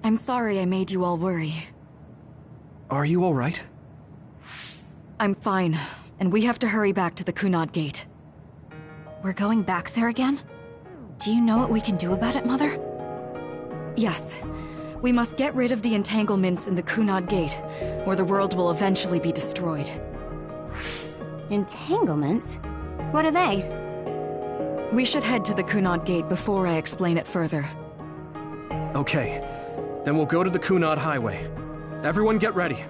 I'm sorry I made you all worry. Are you alright? I'm fine, and we have to hurry back to the Kunad Gate. We're going back there again? Do you know what we can do about it, Mother? Yes. We must get rid of the entanglements in the Kunad Gate, or the world will eventually be destroyed. Entanglements? What are they? We should head to the Kunad Gate before I explain it further. Okay. Then we'll go to the Kunad Highway. Everyone get ready.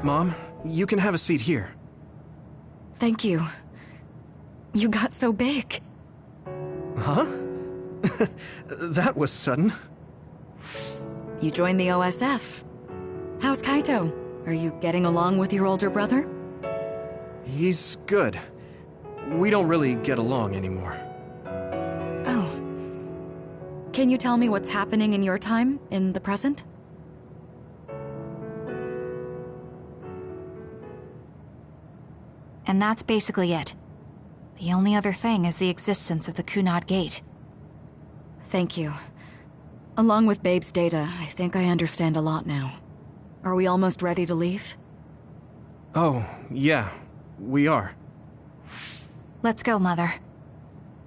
Mom, you can have a seat here. Thank you. You got so big. Huh? That was sudden. You joined the OSF. How's Kaito? Are you getting along with your older brother? He's good. We don't really get along anymore. Oh. Can you tell me what's happening in your time, in the present? And that's basically it. The only other thing is the existence of the Kunad Gate. Thank you. Along with Babe's data, I think I understand a lot now. Are we almost ready to leave? Oh, yeah. We are. Let's go, Mother.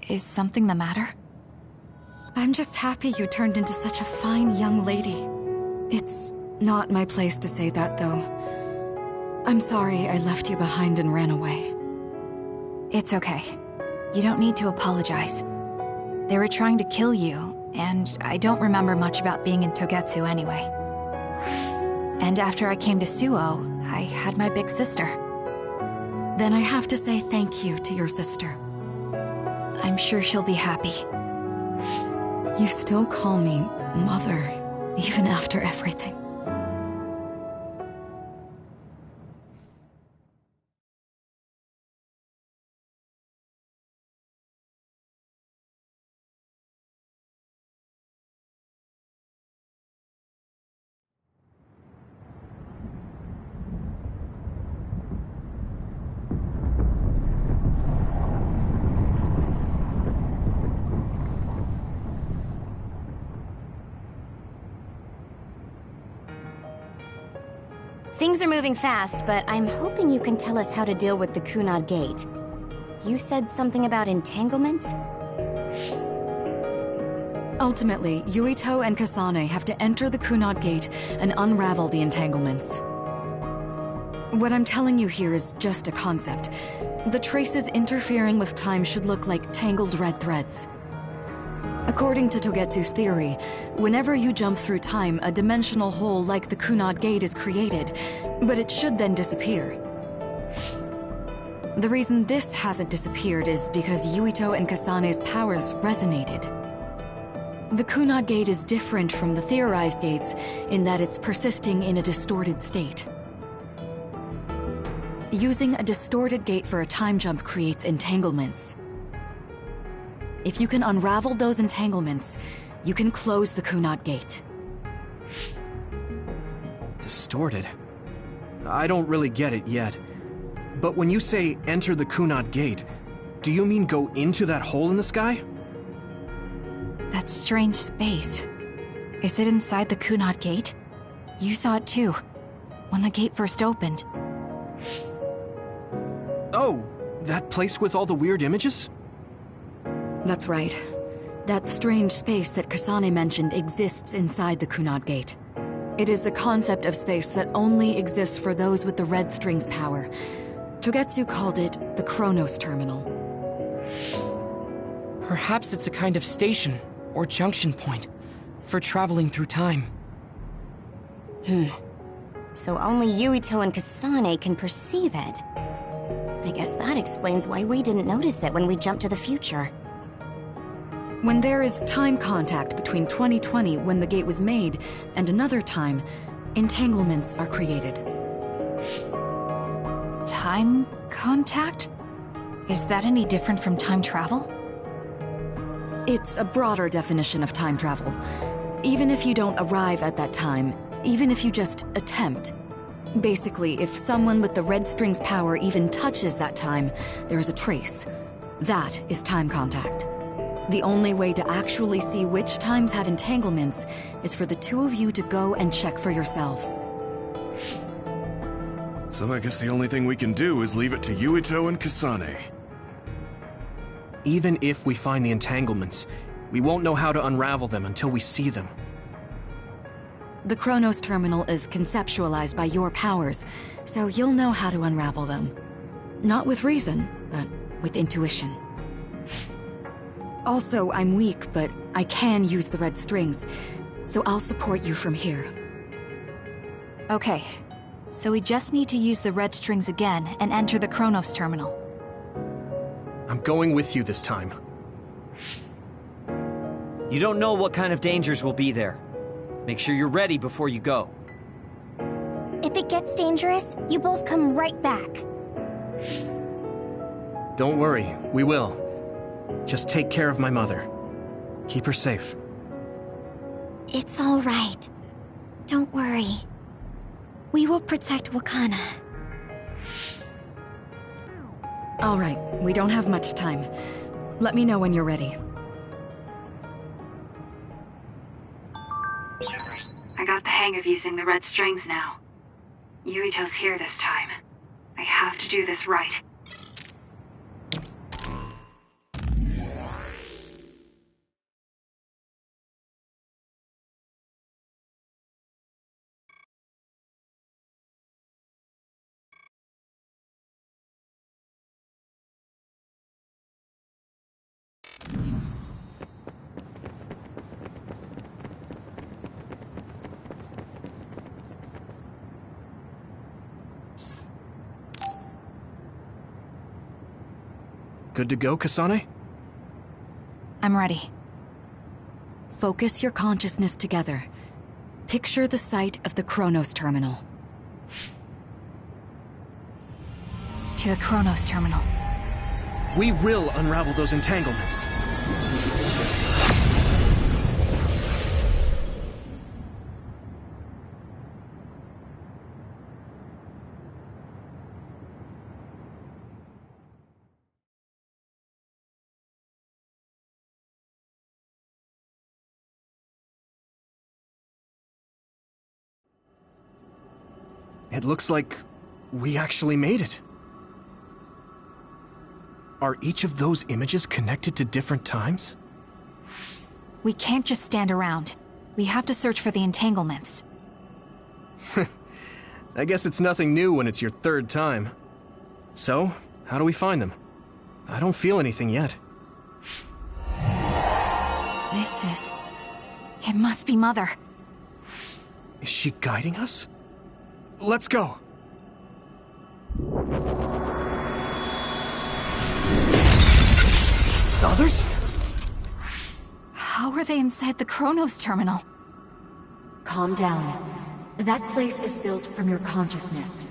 Is something the matter? I'm just happy you turned into such a fine young lady. It's not my place to say that, though. I'm sorry I left you behind and ran away. It's okay. You don't need to apologize. They were trying to kill you, and I don't remember much about being in Togetsu anyway. And after I came to Suo, I had my big sister. Then I have to say thank you to your sister. I'm sure she'll be happy. You still call me Mother, even after everything. Things are moving fast, but I'm hoping you can tell us how to deal with the Kunad Gate. You said something about entanglements? Ultimately, Yuito and Kasane have to enter the Kunad Gate and unravel the entanglements. What I'm telling you here is just a concept. The traces interfering with time should look like tangled red threads. According to Togetsu's theory, whenever you jump through time, a dimensional hole like the Kunad Gate is created, but it should then disappear. The reason this hasn't disappeared is because Yuito and Kasane's powers resonated. The Kunad Gate is different from the theorized gates in that it's persisting in a distorted state. Using a distorted gate for a time jump creates entanglements. If you can unravel those entanglements, you can close the Kunad Gate. Distorted? I don't really get it yet. But when you say enter the Kunad Gate, do you mean go into that hole in the sky? That strange space. Is it inside the Kunad Gate? You saw it too, when the gate first opened. Oh, that place with all the weird images? That's right. That strange space that Kasane mentioned exists inside the Kunad Gate. It is a concept of space that only exists for those with the Red String's power. Togetsu called it the Chronos Terminal. Perhaps it's a kind of station, or junction point, for traveling through time. So only Yuito and Kasane can perceive it. I guess that explains why we didn't notice it when we jumped to the future. When there is time contact between 2020, when the gate was made, and another time, entanglements are created. Time contact? Is that any different from time travel? It's a broader definition of time travel. Even if you don't arrive at that time, even if you just attempt. Basically, if someone with the Red String's power even touches that time, there is a trace. That is time contact. The only way to actually see which times have entanglements is for the two of you to go and check for yourselves. So I guess the only thing we can do is leave it to Yuito and Kasane. Even if we find the entanglements, we won't know how to unravel them until we see them. The Chronos terminal is conceptualized by your powers, so you'll know how to unravel them. Not with reason, but with intuition. Also, I'm weak, but I can use the red strings, so I'll support you from here. Okay, so we just need to use the red strings again and enter the Chronos terminal. I'm going with you this time. You don't know what kind of dangers will be there. Make sure you're ready before you go. If it gets dangerous, you both come right back. Don't worry, we will. Just take care of my mother. Keep her safe. It's all right. Don't worry. We will protect Wakana. All right, we don't have much time. Let me know when you're ready. I got the hang of using the red strings now. Yuito's here this time. I have to do this right. Good to go, Kasane? I'm ready. Focus your consciousness together. Picture the site of the Chronos terminal. To the Chronos terminal. We will unravel those entanglements. It looks like we actually made it. Are each of those images connected to different times? We can't just stand around. We have to search for the entanglements. I guess it's nothing new when it's your third time. So, how do we find them? I don't feel anything yet. It must be Mother. Is she guiding us? Let's go! Others? How are they inside the Chronos terminal? Calm down. That place is built from your consciousness.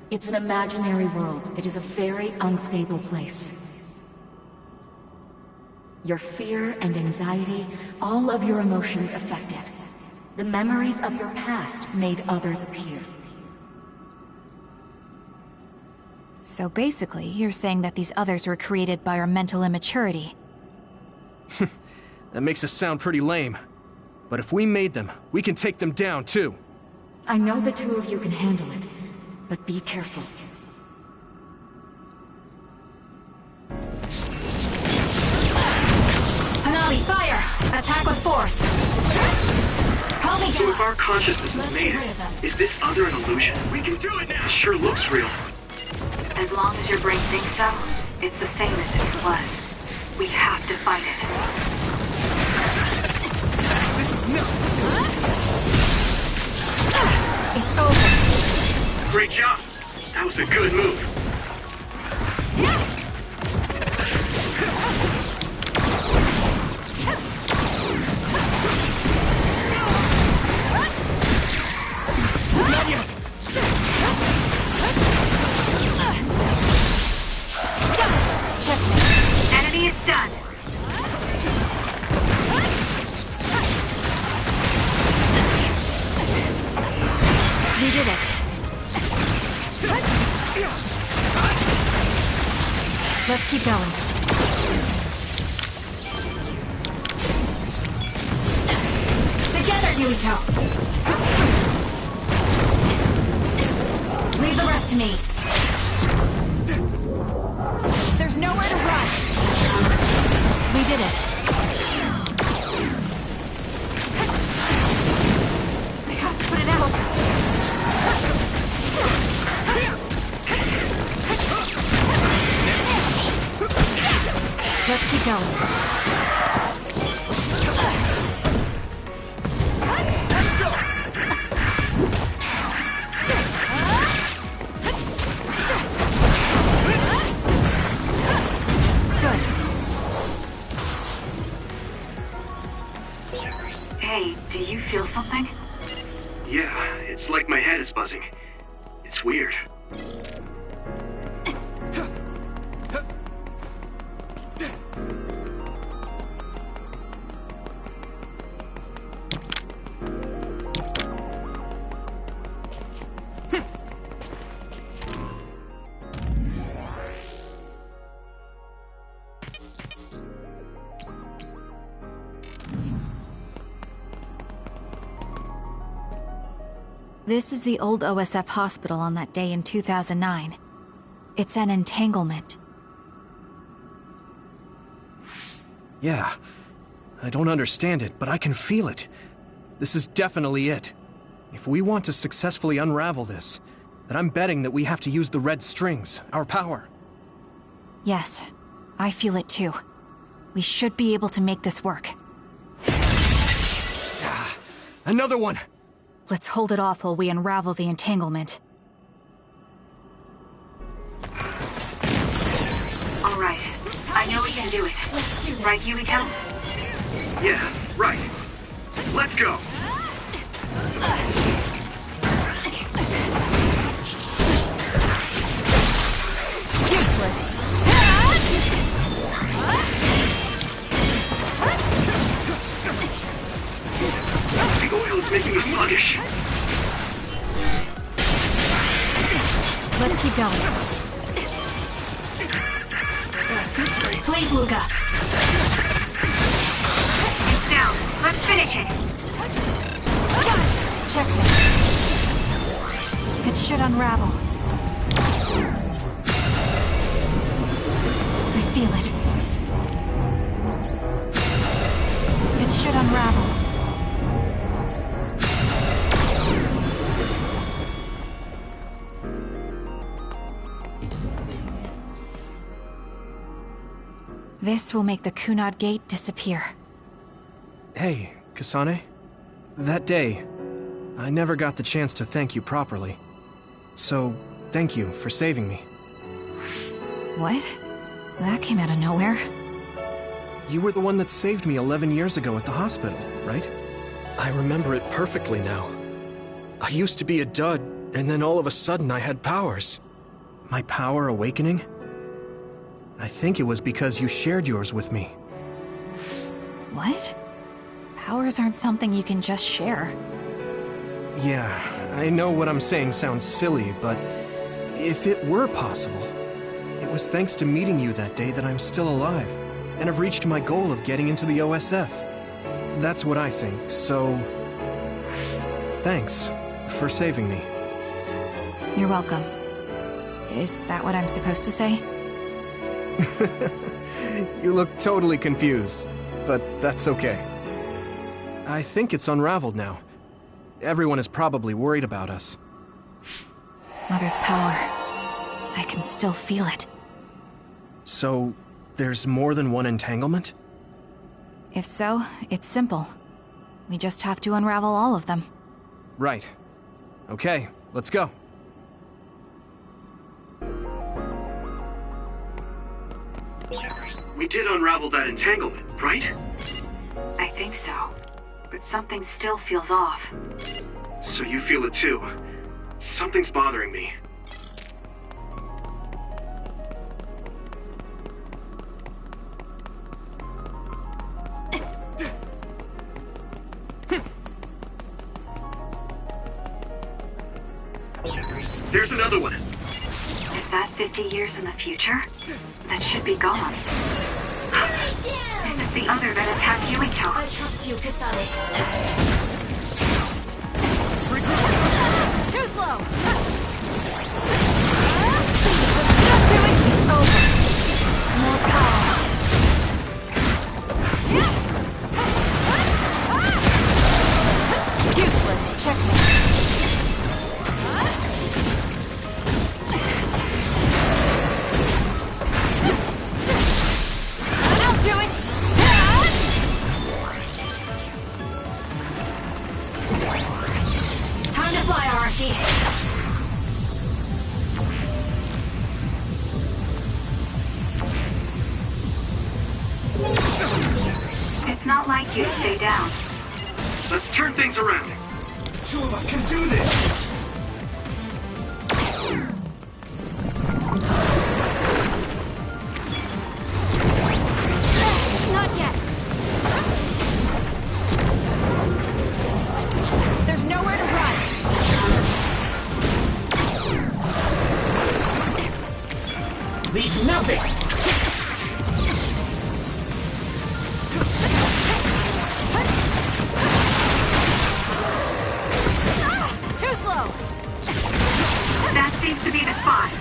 It's an imaginary world. It is a very unstable place. Your fear and anxiety, all of your emotions affected. The memories of your past made others appear. So basically, you're saying that these others were created by our mental immaturity. That makes us sound pretty lame. But if we made them, we can take them down too. I know the two of you can handle it, but be careful. Hanami, fire! Attack with force! Help me, So if our consciousness is made it, is this other an illusion? We can do it now! It sure looks real. As long as your brain thinks so, it's the same as if it was. We have to fight it. This is not... It's over. Great job! That was a good move. Not yet! Enemy is done. We did it. Let's keep going. Yuito. Leave the rest to me. There's nowhere to run. We did it. I have to put it out. Let's keep going. Hey, do you feel something? Yeah, it's like my head is buzzing. It's weird. This is the old OSF hospital on that day in 2009. It's an entanglement. Yeah. I don't understand it, but I can feel it. This is definitely it. If we want to successfully unravel this, then I'm betting that we have to use the red strings, our power. Yes, I feel it too. We should be able to make this work. Another one! Let's hold it off while we unravel the entanglement. All right. I know we can do it. Right, Yuito? Yeah, right. Let's go. Useless. The oil is making me sluggish. Let's keep going. Please, Luca. It's down. Let's finish it. Check it. It should unravel. I feel it. It should unravel. This will make the Kunad Gate disappear. Hey, Kasane. That day, I never got the chance to thank you properly. So, thank you for saving me. What? That came out of nowhere. You were the one that saved me 11 years ago at the hospital, right? I remember it perfectly now. I used to be a dud, and then all of a sudden I had powers. My power awakening? I think it was because you shared yours with me. What? Powers aren't something you can just share. Yeah, I know what I'm saying sounds silly, but if it were possible, it was thanks to meeting you that day that I'm still alive, and have reached my goal of getting into the OSF. That's what I think, so... thanks for saving me. You're welcome. Is that what I'm supposed to say? You look totally confused, but that's okay. I think it's unraveled now. Everyone is probably worried about us. Mother's power. I can still feel it. So, there's more than one entanglement? If so, it's simple. We just have to unravel all of them. Right. Okay, let's go. We did unravel that entanglement, right? I think so. But something still feels off. So you feel it too. Something's bothering me. There's another one. Is that 50 years in the future? That should be gone. This is the other that attacked Yuito. I trust you, Kasane. Too slow! Not do it! It's over! More power! Useless. Checkmate. I'll do it! Time to fly, Arashi! It's not like you to stay down. Let's turn things around. Two of us can do this! Not yet! There's nowhere to run! Leave nothing! Too slow! That seems to be the spot.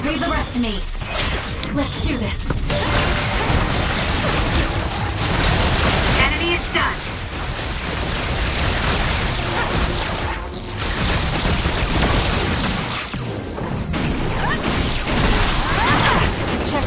Leave the rest to me. Let's do this. Enemy is done. Check.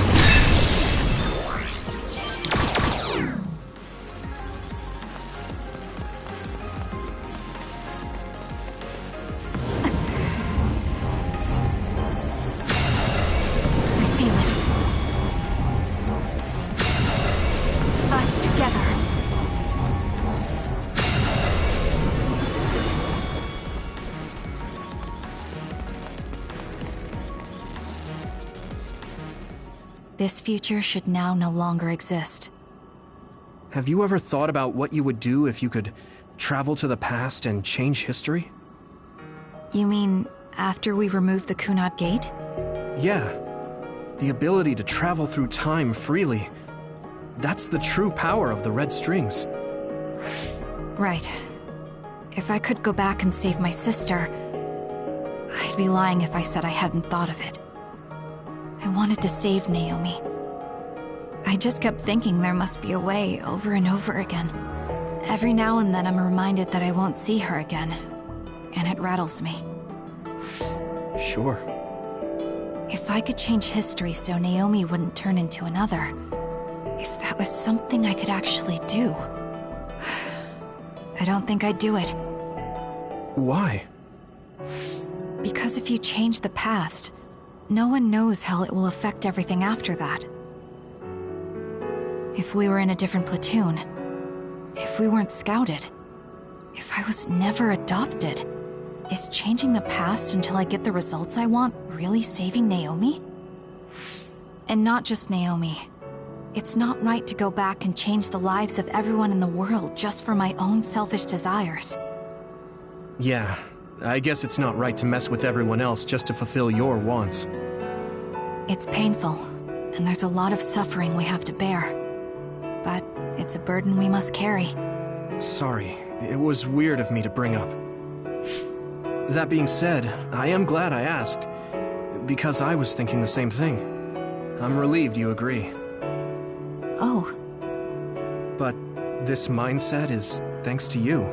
This future should now no longer exist. Have you ever thought about what you would do if you could travel to the past and change history? You mean after we remove the Kunad Gate? Yeah. The ability to travel through time freely. That's the true power of the red strings. Right. If I could go back and save my sister, I'd be lying if I said I hadn't thought of it. I wanted to save Naomi. I just kept thinking there must be a way over and over again. Every now and then I'm reminded that I won't see her again, and it rattles me. Sure. If I could change history so Naomi wouldn't turn into another, if that was something I could actually do, I don't think I'd do it. Why? Because if you change the past, no one knows how it will affect everything after that. If we were in a different platoon, if we weren't scouted, if I was never adopted, is changing the past until I get the results I want really saving Naomi? And not just Naomi. It's not right to go back and change the lives of everyone in the world just for my own selfish desires. Yeah, I guess it's not right to mess with everyone else just to fulfill your wants. It's painful, and there's a lot of suffering we have to bear. But it's a burden we must carry. Sorry, it was weird of me to bring up. That being said, I am glad I asked, because I was thinking the same thing. I'm relieved you agree. Oh. But this mindset is thanks to you.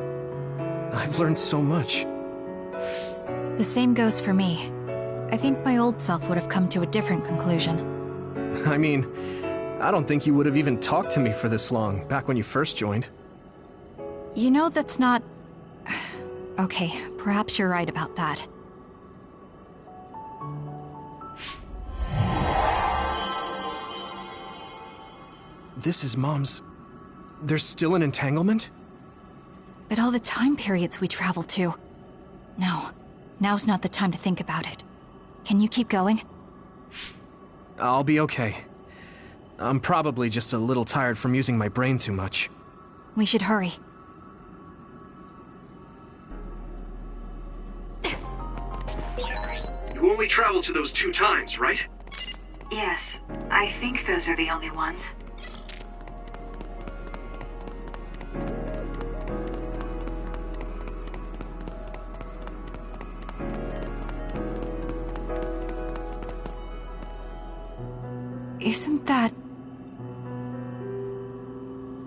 I've learned so much. The same goes for me. I think my old self would have come to a different conclusion. I mean, I don't think you would have even talked to me for this long, back when you first joined. You know, that's not... Okay, perhaps you're right about that. This is Mom's... There's still an entanglement? But all the time periods we travel to... No, now's not the time to think about it. Can you keep going? I'll be okay. I'm probably just a little tired from using my brain too much. We should hurry. You only traveled to those 2 times, right? Yes, I think those are the only ones. that?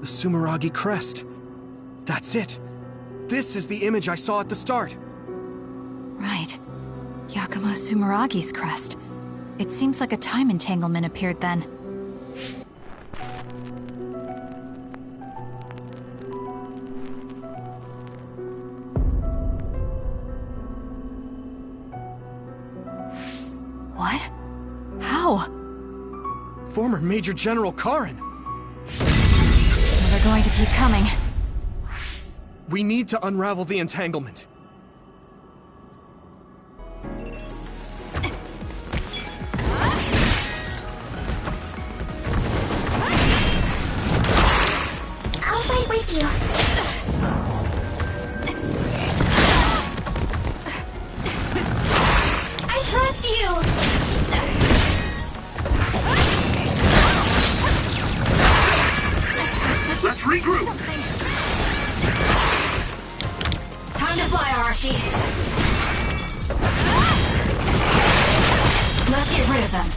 The Sumeragi crest. That's it. This is the image I saw at the start. Right. Yakumo Sumeragi's crest. It seems like a time entanglement appeared then. What? How? Former Major General Karin. So they're going to keep coming. We need to unravel the entanglement. I'll fight with you. I trust you. Let's regroup. Time to fly, Arashi. Let's get rid of them.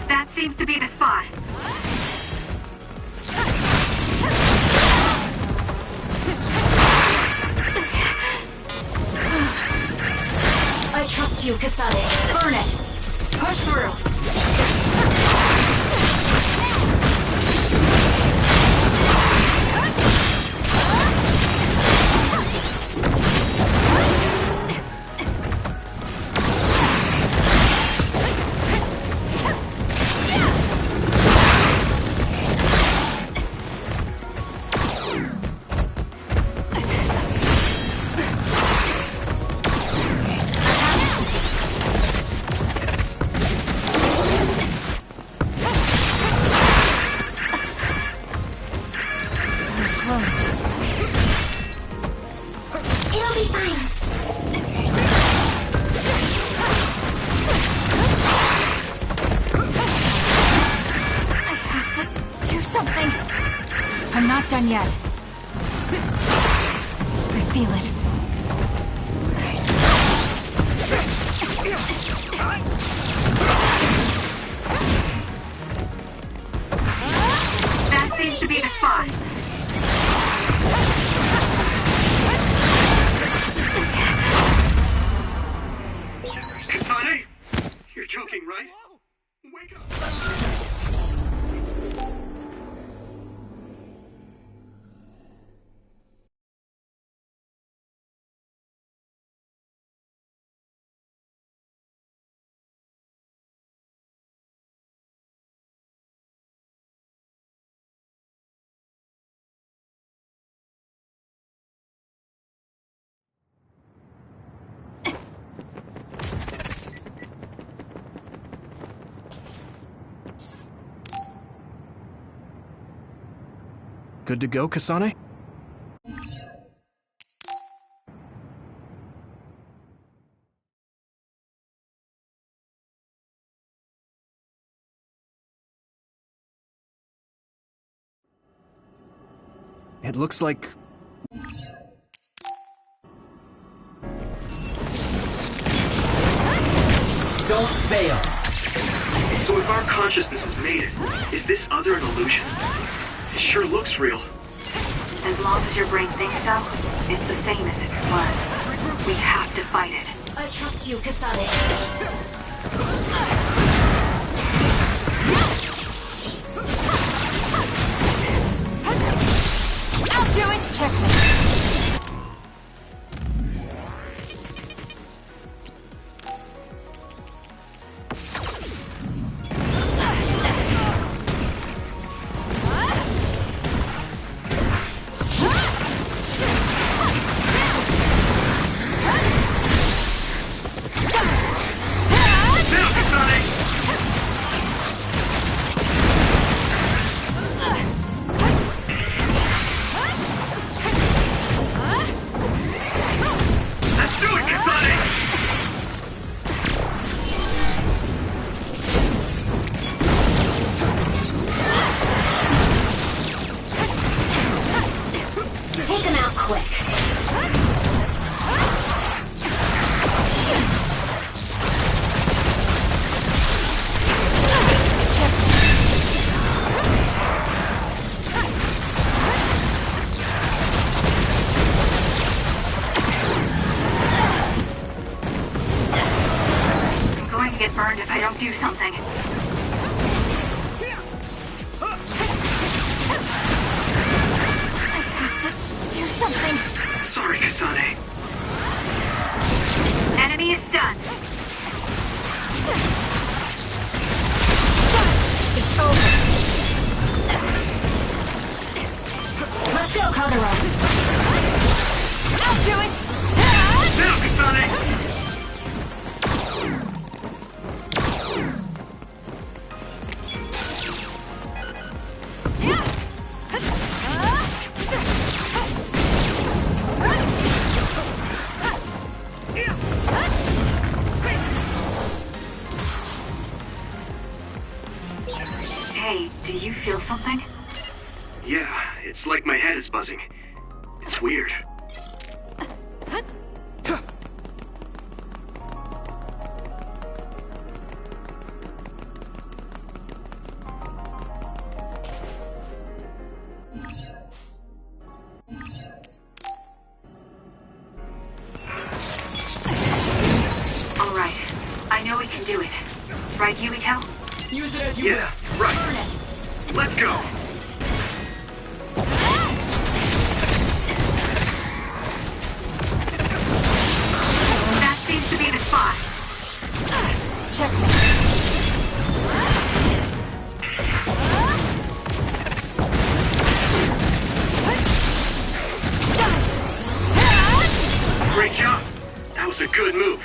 That seems to be the spot. I trust you, Kasane. Burn it. Push through. It'll be fine. I have to do something. I'm not done yet. I feel it. That seems to be the spot. Kasane? You're joking, right? Wake up! Good to go, Kasane? It looks like... Don't fail! So if our consciousness has made it, is this other an illusion? It sure looks real. As long as your brain thinks so, it's the same as if it was. We have to fight it. I trust you, Kasane. I'll do it! Checkmate. I don't do something. I have to do something. Sorry, Kasane. Enemy is stunned. It's over. Let's go, Kagura. I'll do it. Now, Kasane! Hey, do you feel something? Yeah, it's like my head is buzzing. It's weird. Alright, I know we can do it. Right, Yuito? Use it as you Yeah, right. Let's go! That seems to be the spot. Checkmate. Great job! That was a good move.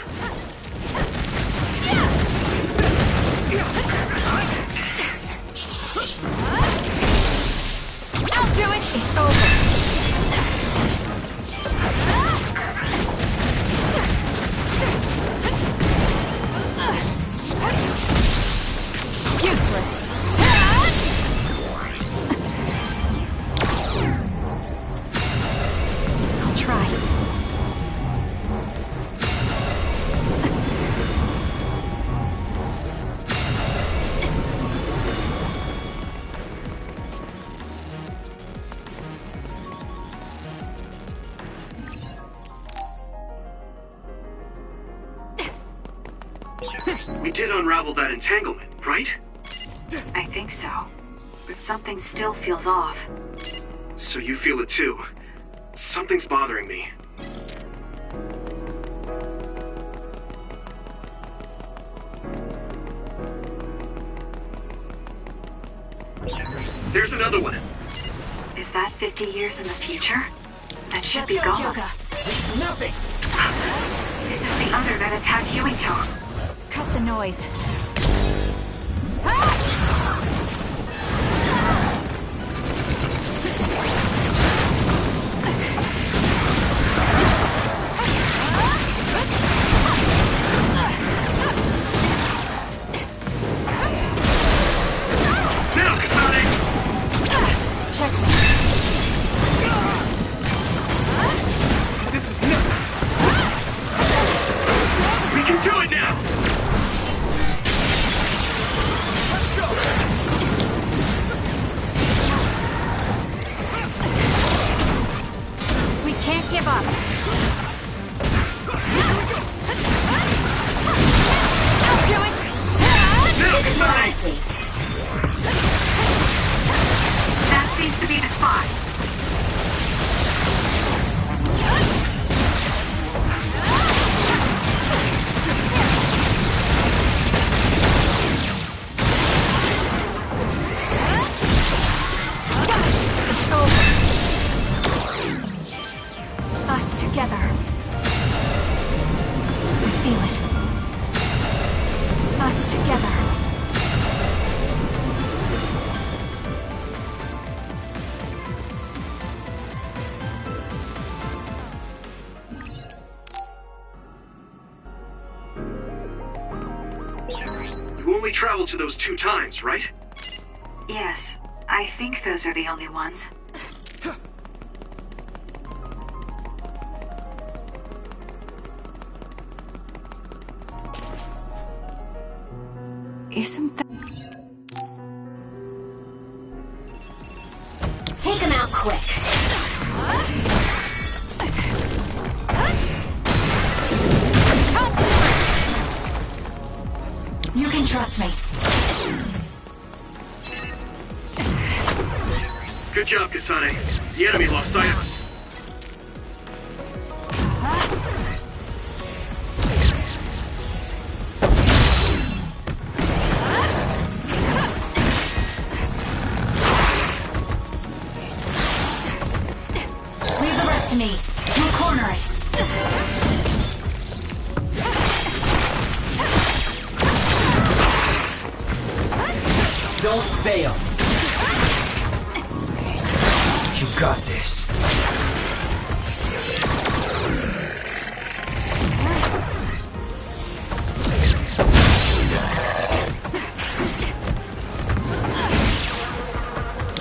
I'll do it. It's over. Useless. I'll try. We did unravel that entanglement, right? I think so. But something still feels off. So you feel it too. Something's bothering me. There's another one. Is that 50 years in the future? That should be gone. It's nothing! This is the other that attacked Yuito. Cut the noise. Now, Kasane! Check. This is nothing. We can do it now! We can't give up. I'll do it. Now, Kasane! That seems to be the spot. It's over. Us together. I feel it. Us together. You only traveled to those 2 times, right? Yes, I think those are the only ones. Isn't that... Take him out quick. You can can trust me. Good job, Kasane. The enemy lost sight of us. Leave the rest to me. We'll corner it. Don't fail. You got this.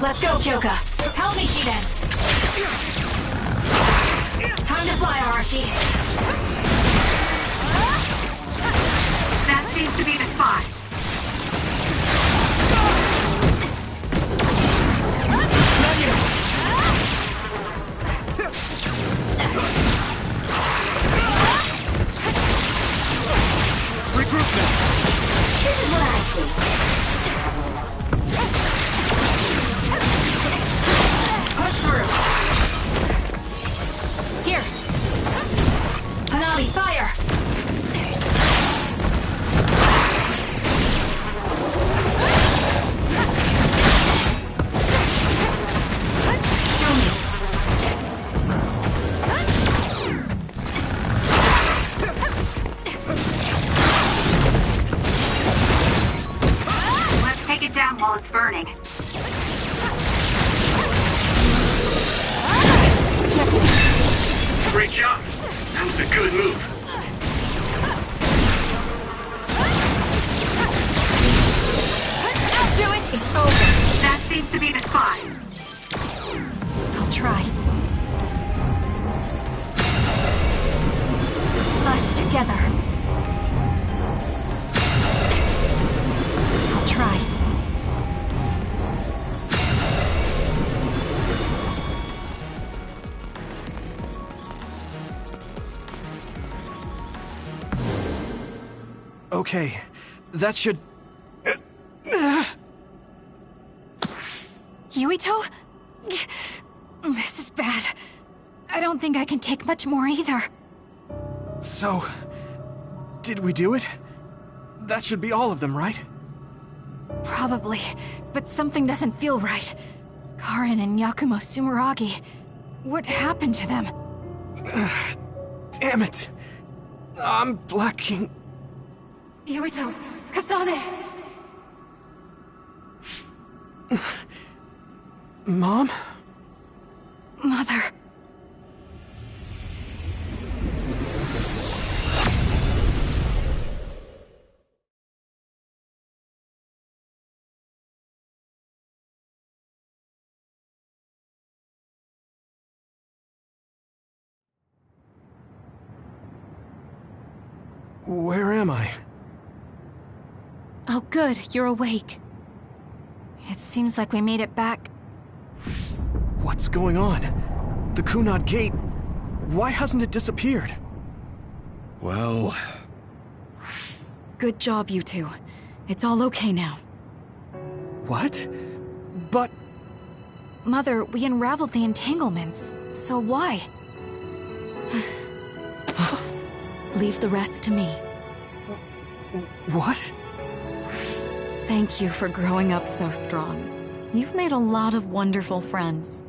Let's go, Kyoka. Help me, Shiden. Time to fly, Arashi. That seems to be the spot. Let's regroup now. This is what I see. Push through. Here. Hanabi, fire! Show me. Let's take it down while it's burning. Great job. That was a good move. I'll do it! It's over. That seems to be the spot. I'll try. Us together. I'll try. Okay, that should... Yuito? This is bad. I don't think I can take much more either. So, did we do it? That should be all of them, right? Probably, but something doesn't feel right. Karin and Yakumo Sumeragi. What happened to them? Damn it. I'm blacking... Yuito! Kasane! Mom? Mother. Where am I? Oh good, you're awake. It seems like we made it back. What's going on? The Kunad Gate... Why hasn't it disappeared? Well... Good job, you two. It's all okay now. What? But... Mother, we unraveled the entanglements, so why? Leave the rest to me. What? Thank you for growing up so strong. You've made a lot of wonderful friends.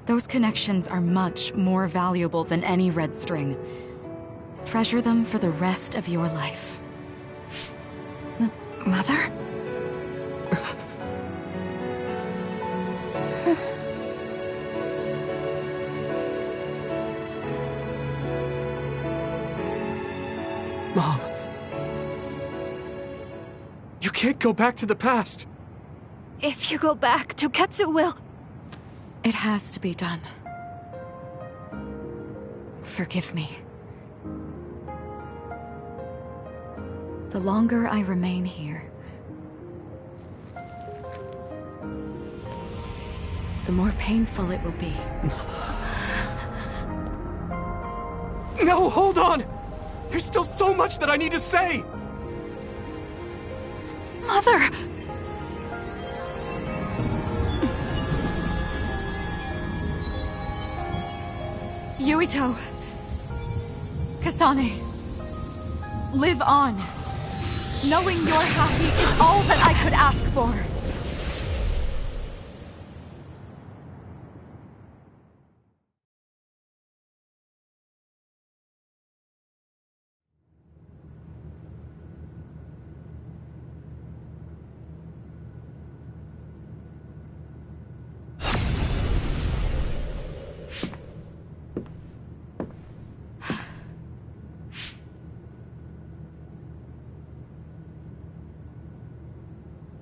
Those connections are much more valuable than any red string. Treasure them for the rest of your life. Mother? Mom. You can't go back to the past. If you go back, Toketsu will... It has to be done. Forgive me. The longer I remain here, the more painful it will be. No, hold on! There's still so much that I need to say! Mother! Yuito. Kasane. Live on. Knowing you're happy is all that I could ask for.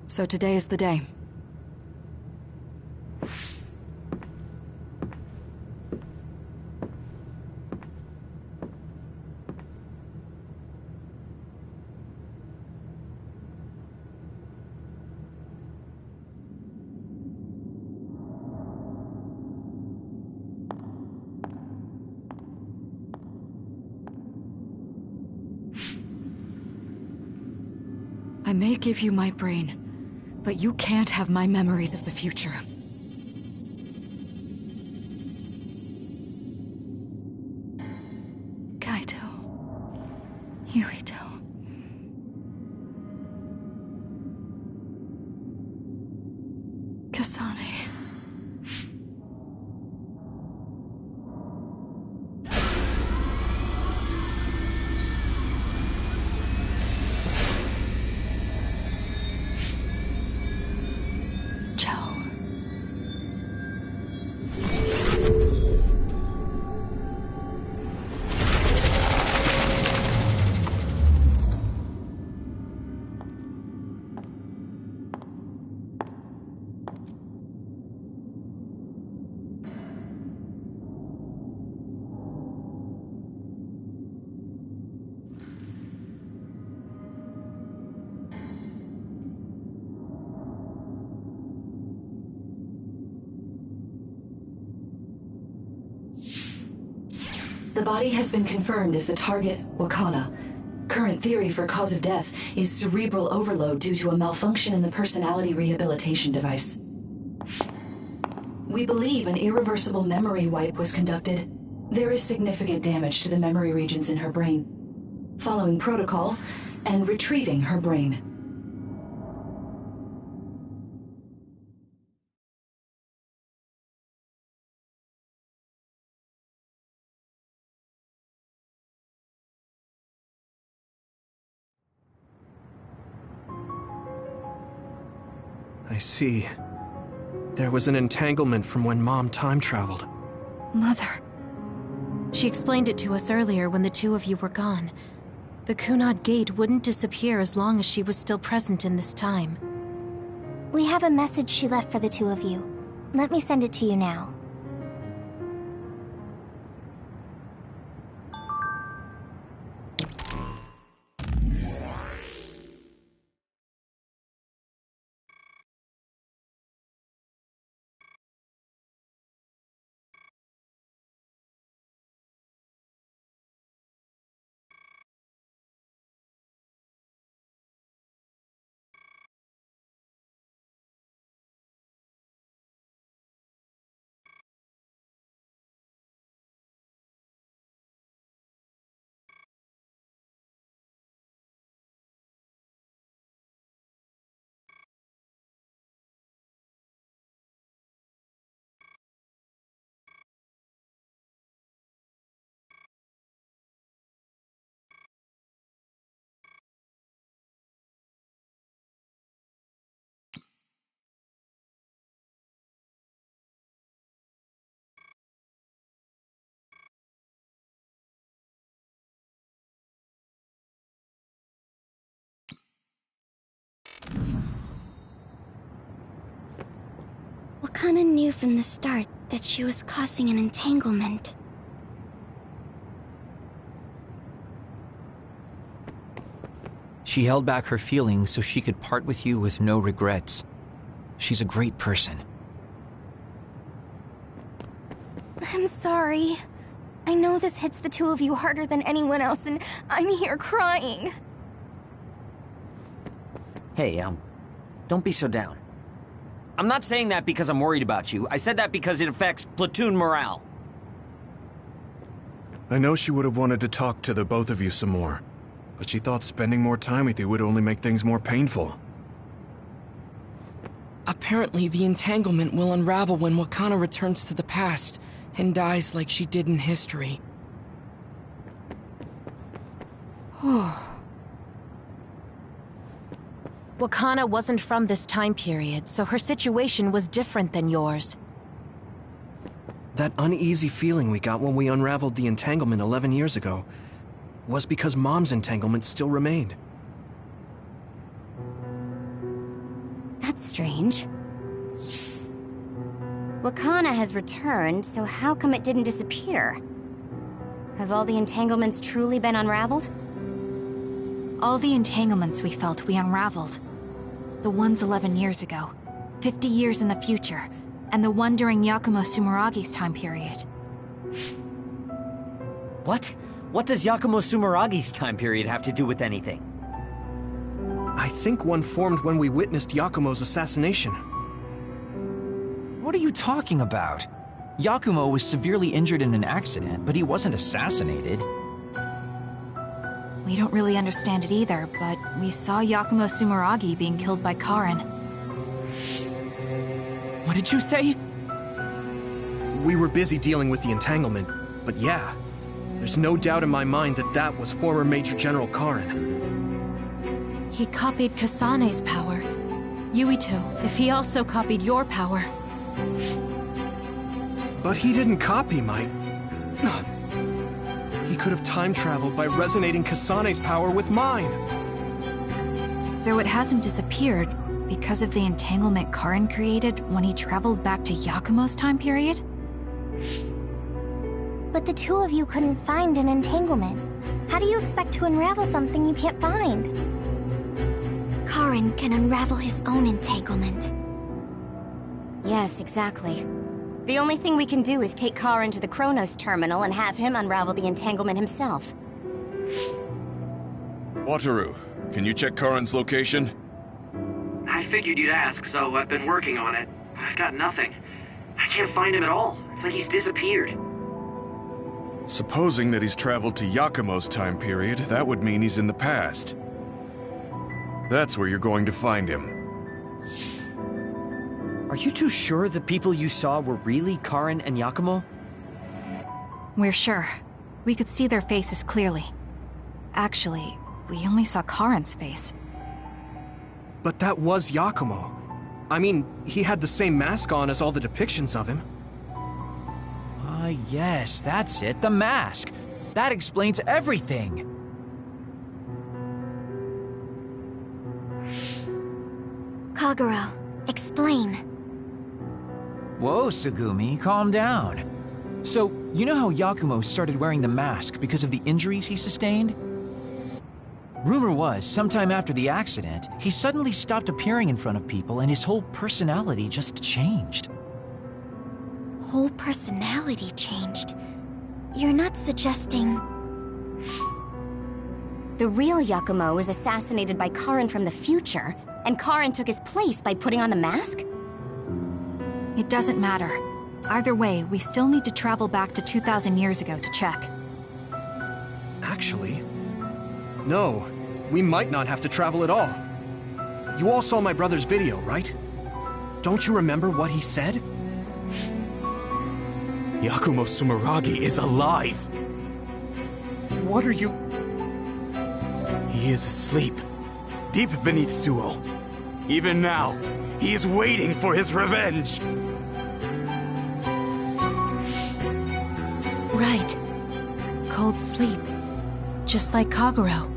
So today is the day. I may give you my brain, but you can't have my memories of the future. Kaito. Yuito. Kasane. The body has been confirmed as the target, Wakana. Current theory for cause of death is cerebral overload due to a malfunction in the personality rehabilitation device. We believe an irreversible memory wipe was conducted. There is significant damage to the memory regions in her brain. Following protocol and retrieving her brain. I see. There was an entanglement from when Mom time traveled. Mother. She explained it to us earlier when the two of you were gone. The Kunad Gate wouldn't disappear as long as she was still present in this time. We have a message she left for the two of you. Let me send it to you now. Wakana knew from the start that she was causing an entanglement. She held back her feelings so she could part with you with no regrets. She's a great person. I'm sorry. I know this hits the two of you harder than anyone else, and I'm here crying. Hey, don't be so down. I'm not saying that because I'm worried about you. I said that because it affects platoon morale. I know she would have wanted to talk to the both of you some more, but she thought spending more time with you would only make things more painful. Apparently, the entanglement will unravel when Wakana returns to the past and dies like she did in history. Wakana wasn't from this time period, so her situation was different than yours. That uneasy feeling we got when we unraveled the entanglement 11 years ago was because Mom's entanglement still remained. That's strange. Wakana has returned, so how come it didn't disappear? Have all the entanglements truly been unraveled? All the entanglements we felt we unraveled. The ones 11 years ago, 50 years in the future, and the one during Yakumo Sumeragi's time period. What? What does Yakumo Sumeragi's time period have to do with anything? I think one formed when we witnessed Yakumo's assassination. What are you talking about? Yakumo was severely injured in an accident, but he wasn't assassinated. We don't really understand it either, but we saw Yakumo Sumeragi being killed by Karin. What did you say? We were busy dealing with the entanglement, but yeah, there's no doubt in my mind that that was former Major General Karin. He copied Kasane's power. Yuito, if he also copied your power. But he didn't copy my... He could have time-traveled by resonating Kasane's power with mine. So it hasn't disappeared because of the entanglement Karin created when he traveled back to Yakumo's time period? But the two of you couldn't find an entanglement. How do you expect to unravel something you can't find? Karin can unravel his own entanglement. Yes, exactly. The only thing we can do is take Karin to the Chronos terminal and have him unravel the entanglement himself. Wataru, can you check Karin's location? I figured you'd ask, so I've been working on it. But I've got nothing. I can't find him at all. It's like he's disappeared. Supposing that he's traveled to Yakumo's time period, that would mean he's in the past. That's where you're going to find him. Are you too sure the people you saw were really Karin and Yakumo? We're sure. We could see their faces clearly. Actually, we only saw Karin's face. But that was Yakumo. I mean, he had the same mask on as all the depictions of him. Yes, that's it, the mask. That explains everything. Kagero, explain. Whoa, Tsugumi, calm down. So, you know how Yakumo started wearing the mask because of the injuries he sustained? Rumor was, sometime after the accident, he suddenly stopped appearing in front of people and his whole personality just changed. Whole personality changed? You're not suggesting... The real Yakumo was assassinated by Karin from the future, and Karin took his place by putting on the mask? It doesn't matter. Either way, we still need to travel back to 2,000 years ago to check. Actually, no. We might not have to travel at all. You all saw my brother's video, right? Don't you remember what he said? Yakumo Sumeragi is alive! What are you... He is asleep, deep beneath Suo. Even now, he is waiting for his revenge! Right. Cold sleep. Just like Kagero.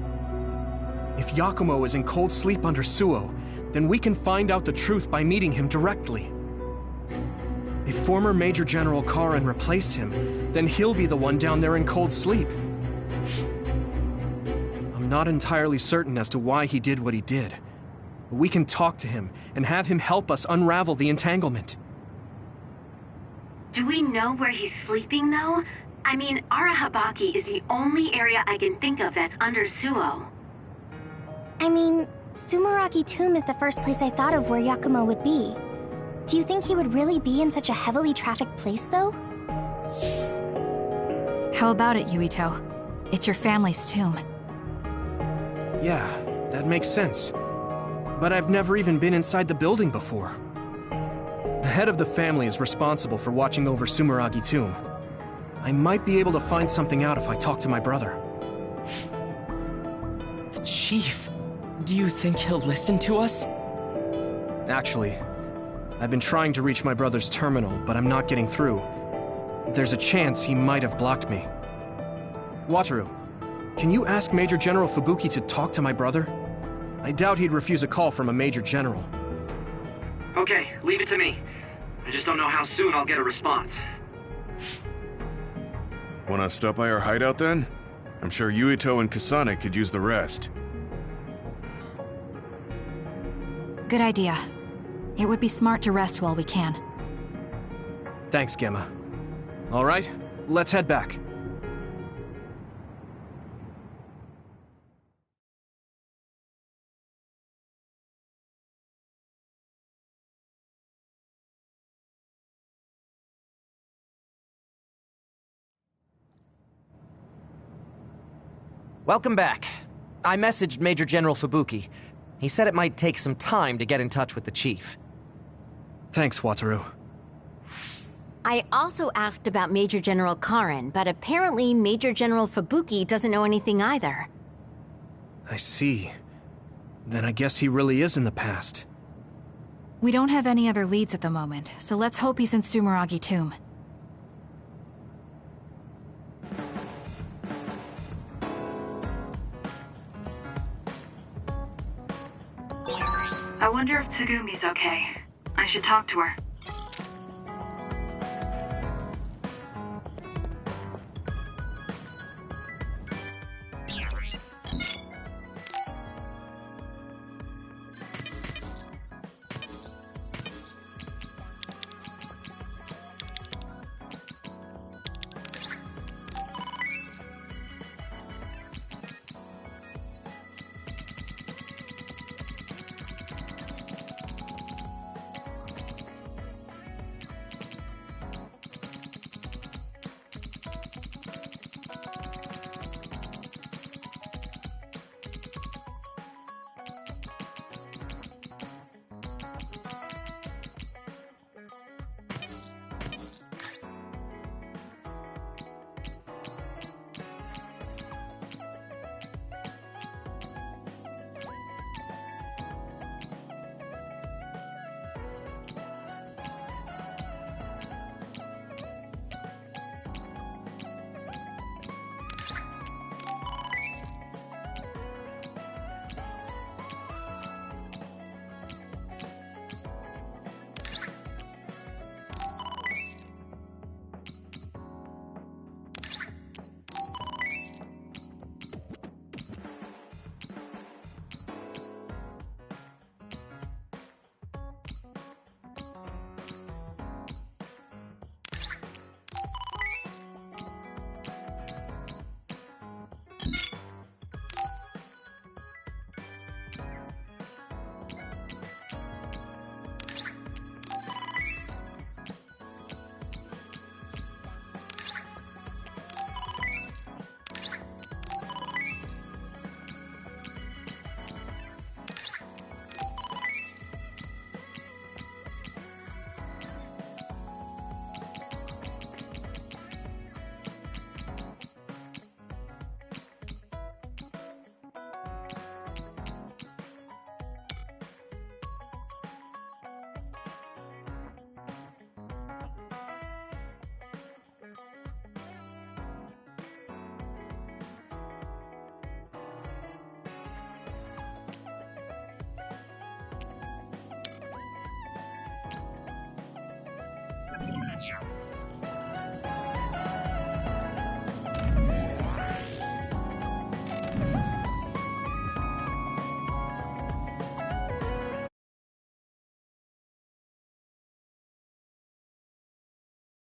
If Yakumo is in cold sleep under Suo, then we can find out the truth by meeting him directly. If former Major General Karin replaced him, then he'll be the one down there in cold sleep. I'm not entirely certain as to why he did what he did, but we can talk to him and have him help us unravel the entanglement. Do we know where he's sleeping, though? I mean, Arahabaki is the only area I can think of that's under Suo. I mean, Sumeragi Tomb is the first place I thought of where Yakumo would be. Do you think he would really be in such a heavily trafficked place, though? How about it, Yuito? It's your family's tomb. Yeah, that makes sense. But I've never even been inside the building before. The head of the family is responsible for watching over Sumeragi Tomb. I might be able to find something out if I talk to my brother. The Chief. Do you think he'll listen to us? Actually, I've been trying to reach my brother's terminal, but I'm not getting through. There's a chance he might have blocked me. Wataru, can you ask Major General Fubuki to talk to my brother? I doubt he'd refuse a call from a Major General. Okay, leave it to me. I just don't know how soon I'll get a response. Wanna stop by our hideout then? I'm sure Yuito and Kasane could use the rest. Good idea. It would be smart to rest while we can. Thanks, Gemma. All right, let's head back. Welcome back. I messaged Major General Fubuki. He said it might take some time to get in touch with the Chief. Thanks, Wataru. I also asked about Major General Karen, but apparently Major General Fubuki doesn't know anything either. I see. Then I guess he really is in the past. We don't have any other leads at the moment, so let's hope he's in Sumeragi Tomb. I wonder if Tsugumi's okay. I should talk to her.